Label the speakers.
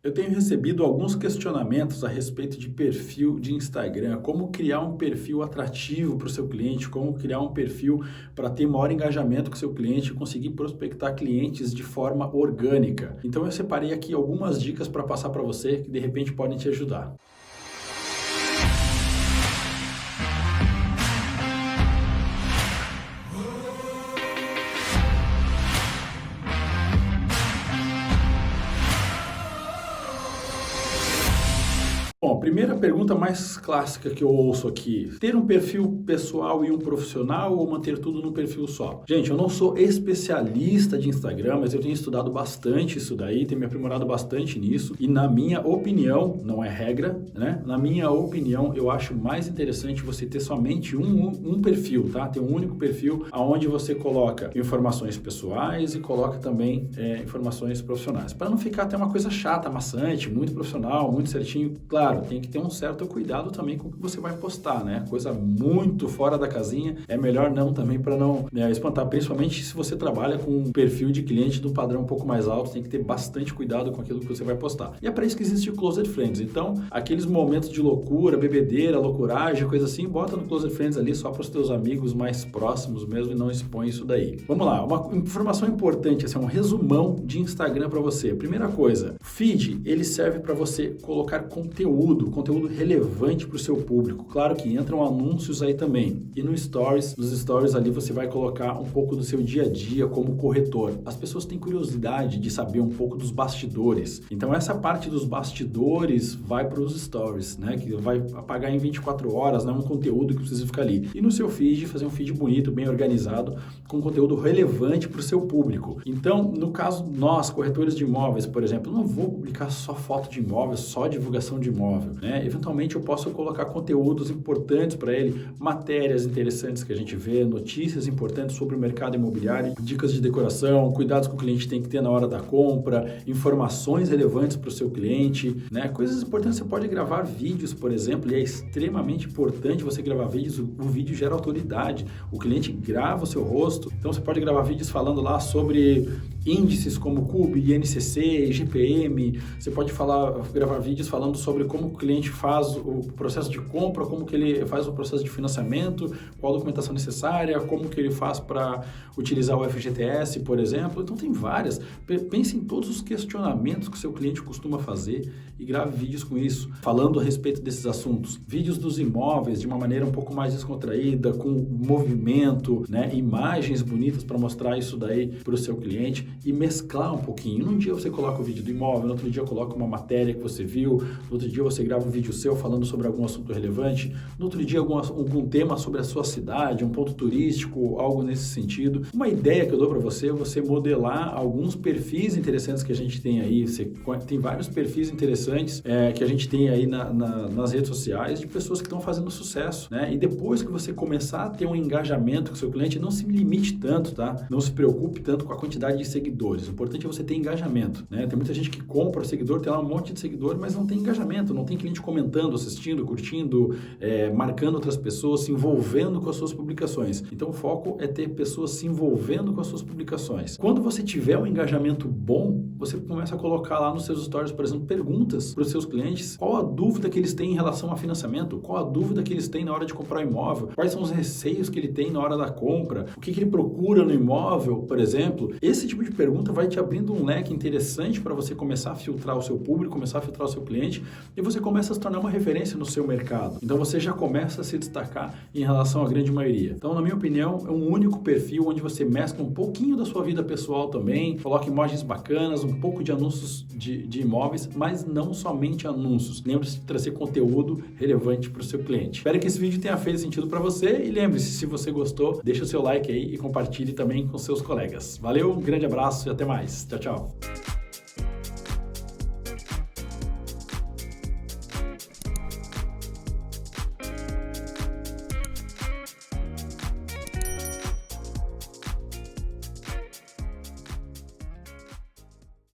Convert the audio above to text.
Speaker 1: Eu tenho recebido alguns questionamentos a respeito de perfil de Instagram, como criar um perfil atrativo para o seu cliente, como criar um perfil para ter maior engajamento com o seu cliente e conseguir prospectar clientes de forma orgânica. Então eu separei aqui algumas dicas para passar para você que de repente podem te ajudar. Bom, a primeira pergunta mais clássica que eu ouço aqui: ter um perfil pessoal e um profissional ou manter tudo no perfil só? Gente, eu não sou especialista de Instagram, mas eu tenho estudado bastante isso daí, tenho me aprimorado bastante nisso e na minha opinião, não é regra, né? Na minha opinião, eu acho mais interessante você ter somente um perfil, tá? Ter um único perfil onde você coloca informações pessoais e coloca também informações profissionais, para não ficar até uma coisa chata, maçante, muito profissional, muito certinho. Claro, tem que ter um certo cuidado também com o que você vai postar, né? Coisa muito fora da casinha, é melhor não também para não espantar, principalmente se você trabalha com um perfil de cliente do padrão um pouco mais alto, tem que ter bastante cuidado com aquilo que você vai postar. E é para isso que existe o Closed Friends. Então, aqueles momentos de loucura, bebedeira, loucuragem, coisa assim, bota no Closed Friends ali só para os teus amigos mais próximos mesmo e não expõe isso daí. Vamos lá, uma informação importante, assim, um resumão de Instagram para você. Primeira coisa, feed, ele serve para você colocar conteúdo relevante para o seu público. Claro que entram anúncios aí também. E nos stories ali você vai colocar um pouco do seu dia a dia como corretor. As pessoas têm curiosidade de saber um pouco dos bastidores. Então essa parte dos bastidores vai para os stories, né? Que vai apagar em 24 horas, né? Um conteúdo que precisa ficar ali. E no seu feed, fazer um feed bonito, bem organizado, com conteúdo relevante para o seu público. Então, no caso nós, corretores de imóveis, por exemplo, eu não vou publicar só foto de imóvel, só divulgação de imóvel, né? Eventualmente eu posso colocar conteúdos importantes para ele, matérias interessantes que a gente vê, notícias importantes sobre o mercado imobiliário, dicas de decoração, cuidados que o cliente tem que ter na hora da compra, informações relevantes para o seu cliente, né? Coisas importantes, você pode gravar vídeos, por exemplo, e é extremamente importante você gravar vídeos, o vídeo gera autoridade, o cliente grava o seu rosto, então você pode gravar vídeos falando lá sobre índices como CUB, INCC, GPM, você pode gravar vídeos falando sobre como o cliente faz o processo de compra, como que ele faz o processo de financiamento, qual a documentação necessária, como que ele faz para utilizar o FGTS, por exemplo. Então tem várias. Pense em todos os questionamentos que o seu cliente costuma fazer e grave vídeos com isso, falando a respeito desses assuntos. Vídeos dos imóveis de uma maneira um pouco mais descontraída, com movimento, né? Imagens bonitas para mostrar isso daí para o seu cliente e mesclar um pouquinho. Num dia você coloca o vídeo do imóvel, no outro dia coloca uma matéria que você viu, no outro dia você grava um vídeo seu falando sobre algum assunto relevante, no outro dia algum tema sobre a sua cidade, um ponto turístico, algo nesse sentido. Uma ideia que eu dou para você é você modelar alguns perfis interessantes que a gente tem aí. Tem vários perfis interessantes que a gente tem aí nas redes sociais de pessoas que estão fazendo sucesso, né? E depois que você começar a ter um engajamento com o seu cliente, não se limite tanto, tá? Não se preocupe tanto com a quantidade de seguidores. O importante é você ter engajamento, né? Tem muita gente que compra o seguidor, tem lá um monte de seguidores, mas não tem engajamento, não tem cliente comentando, assistindo, curtindo, marcando outras pessoas, se envolvendo com as suas publicações. Então o foco é ter pessoas se envolvendo com as suas publicações. Quando você tiver um engajamento bom, você começa a colocar lá nos seus stories, por exemplo, perguntas para os seus clientes, qual a dúvida que eles têm em relação a financiamento, qual a dúvida que eles têm na hora de comprar imóvel, quais são os receios que ele tem na hora da compra, o que ele procura no imóvel, por exemplo. Esse tipo de pergunta vai te abrindo um leque interessante para você começar a filtrar o seu público, começar a filtrar o seu cliente e você começa a se tornar uma referência no seu mercado. Então você já começa a se destacar em relação à grande maioria. Então, na minha opinião, é um único perfil onde você mescla um pouquinho da sua vida pessoal também, coloca imagens bacanas, um pouco de anúncios de imóveis, mas não somente anúncios. Lembre-se de trazer conteúdo relevante para o seu cliente. Espero que esse vídeo tenha feito sentido para você e lembre-se, se você gostou, deixa o seu like aí e compartilhe também com seus colegas. Valeu, um grande abraço e até mais. Tchau, tchau.